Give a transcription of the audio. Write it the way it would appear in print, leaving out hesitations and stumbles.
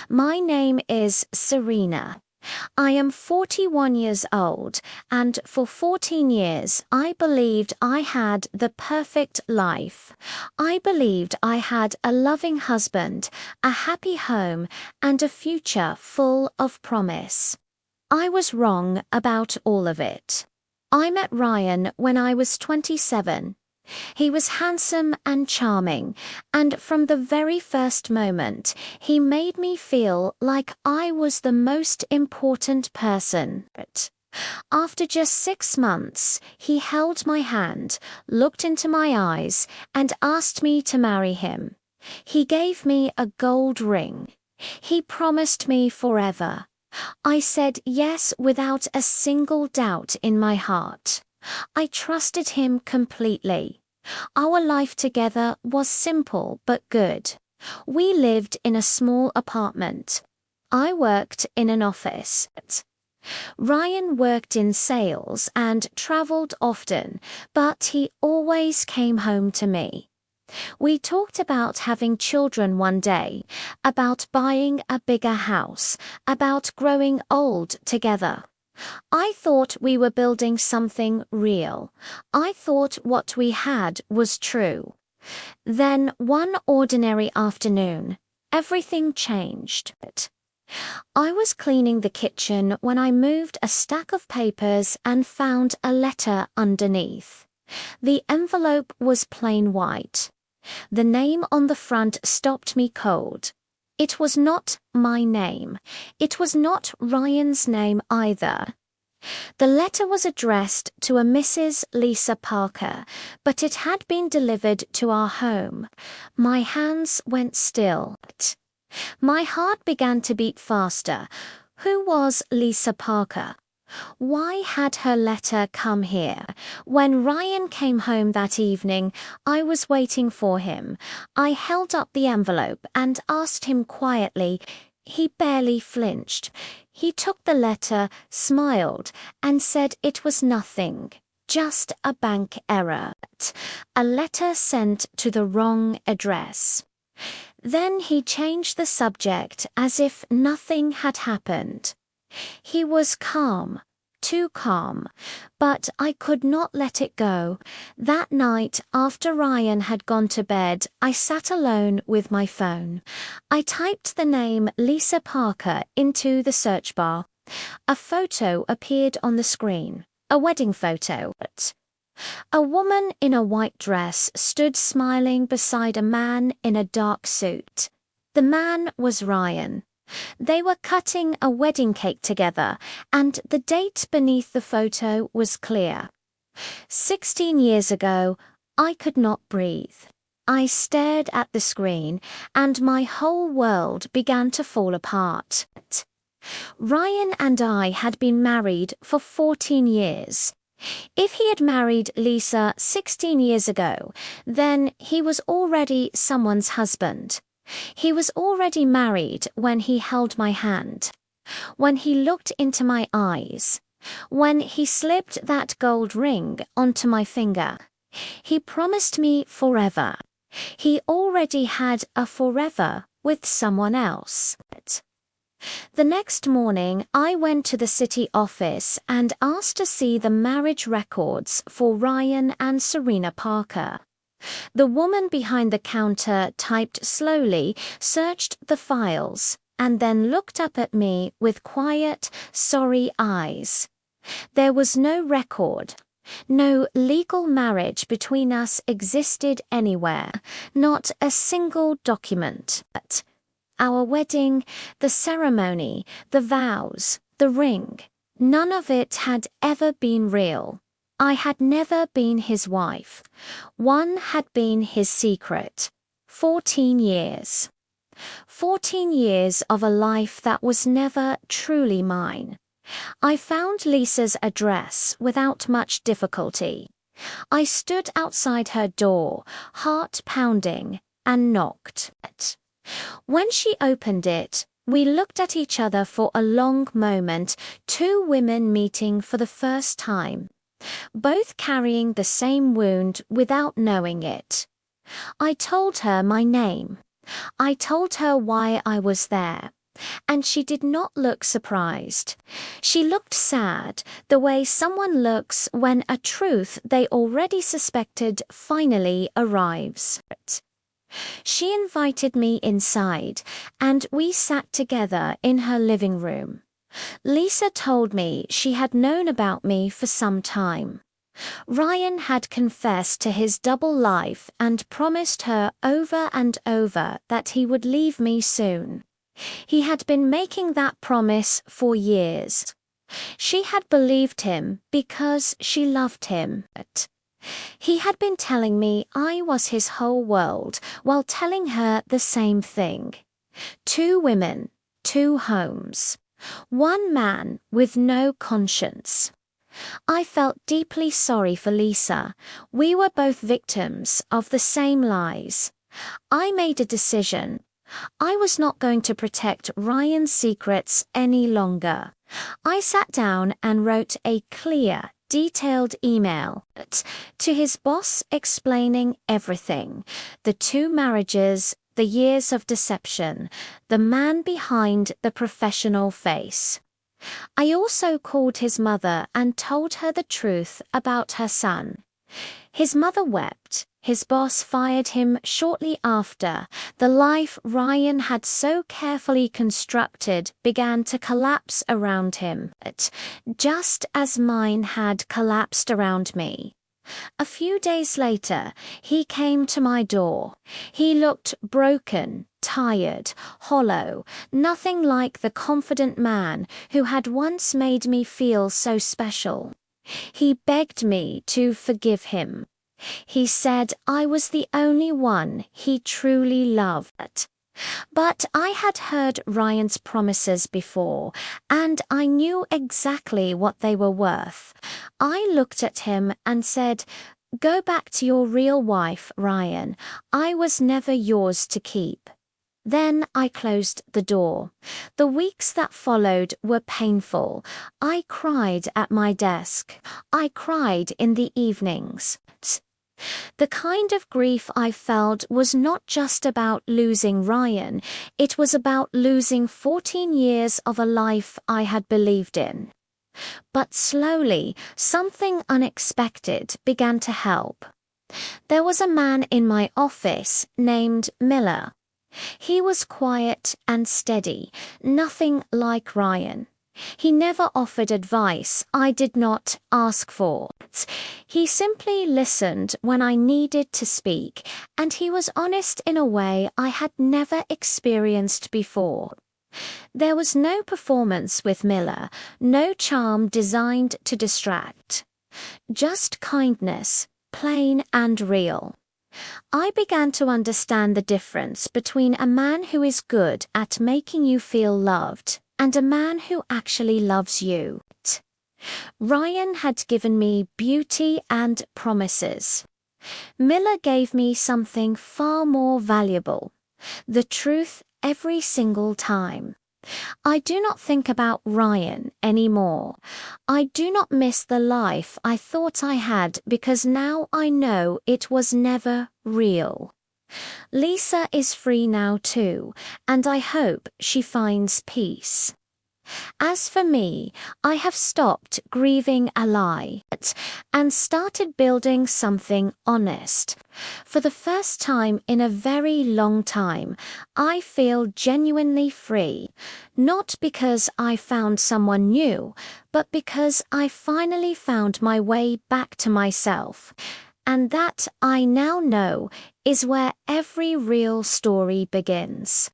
My name is Serena. I am 41 years old, and for 14 years I believed I had the perfect life. I believed I had a loving husband, a happy home, and a future full of promise. I was wrong about all of it. I met Ryan when I was 27. He was handsome and charming, and from the very first moment, he made me feel like I was the most important person. After just 6 months, he held my hand, looked into my eyes, and asked me to marry him. He gave me a gold ring. He promised me forever. I said yes without a single doubt in my heart. I trusted him completely. Our life together was simple but good. We lived in a small apartment. I worked in an office. Ryan worked in sales and traveled often, but he always came home to me. We talked about having children one day, about buying a bigger house, about growing old together. I thought we were building something real. I thought what we had was true. Then one ordinary afternoon, everything changed. I was cleaning the kitchen when I moved a stack of papers and found a letter underneath. The envelope was plain white. The name on the front stopped me cold. It was not my name. It was not Ryan's name either. The letter was addressed to a Mrs. Lisa Parker, but it had been delivered to our home. My hands went still. My heart began to beat faster. Who was Lisa Parker? Why had her letter come here? When Ryan came home that evening, I was waiting for him. I held up the envelope and asked him quietly. He barely flinched. He took the letter, smiled, and said it was nothing, just a bank error, a letter sent to the wrong address. Then he changed the subject as if nothing had happened. He was calm, too calm, but I could not let it go. That night, after Ryan had gone to bed, I sat alone with my phone. I typed the name Lisa Parker into the search bar. A photo appeared on the screen, a wedding photo. A woman in a white dress stood smiling beside a man in a dark suit. The man was Ryan. They were cutting a wedding cake together, and the date beneath the photo was clear. 16 years ago, I could not breathe. I stared at the screen, and my whole world began to fall apart. Ryan and I had been married for 14 years. If he had married Lisa 16 years ago, then he was already someone's husband. He was already married when he held my hand, when he looked into my eyes, when he slipped that gold ring onto my finger. He promised me forever. He already had a forever with someone else. The next morning, I went to the city office and asked to see the marriage records for Ryan and Serena Parker. The woman behind the counter typed slowly, searched the files, and then looked up at me with quiet, sorry eyes. There was no record. No legal marriage between us existed anywhere, not a single document. But our wedding, the ceremony, the vows, the ring, none of it had ever been real. I had never been his wife. One had been his secret. 14 years. 14 years of a life that was never truly mine. I found Lisa's address without much difficulty. I stood outside her door, heart pounding, and knocked. When she opened it, we looked at each other for a long moment, two women meeting for the first time, both carrying the same wound without knowing it. I told her my name. I told her why I was there, and she did not look surprised. She looked sad, the way someone looks when a truth they already suspected finally arrives. She invited me inside, and we sat together in her living room. Lisa told me she had known about me for some time. Ryan had confessed to his double life and promised her over and over that he would leave me soon. He had been making that promise for years. She had believed him because she loved him. He had been telling me I was his whole world while telling her the same thing. 2 women, 2 homes. 1 man with no conscience. I felt deeply sorry for Lisa. We were both victims of the same lies. I made a decision. I was not going to protect Ryan's secrets any longer. I sat down and wrote a clear, detailed email to his boss explaining everything: the 2 marriages, the years of deception, the man behind the professional face. I also called his mother and told her the truth about her son. His mother wept. His boss fired him shortly after. The life Ryan had so carefully constructed began to collapse around him, just as mine had collapsed around me. A few days later, he came to my door. He looked broken, tired, hollow, nothing like the confident man who had once made me feel so special. He begged me to forgive him. He said I was the only one he truly loved. But I had heard Ryan's promises before, and I knew exactly what they were worth. I looked at him and said, "Go back to your real wife, Ryan. I was never yours to keep." Then I closed the door. The weeks that followed were painful. I cried at my desk. I cried in the evenings. The kind of grief I felt was not just about losing Ryan, it was about losing 14 years of a life I had believed in. But slowly, something unexpected began to help. There was a man in my office named Miller. He was quiet and steady, nothing like Ryan. He never offered advice I did not ask for. He simply listened when I needed to speak, and he was honest in a way I had never experienced before. There was no performance with Miller, no charm designed to distract. Just kindness, plain and real. I began to understand the difference between a man who is good at making you feel loved and a man who actually loves you. Ryan had given me beauty and promises. Miller gave me something far more valuable: the truth every single time. I do not think about Ryan anymore. I do not miss the life I thought I had because now I know it was never real. Lisa is free now too, and I hope she finds peace. As for me, I have stopped grieving a lie and started building something honest. For the first time in a very long time, I feel genuinely free, not because I found someone new, but because I finally found my way back to myself. And that, I now know, is where every real story begins.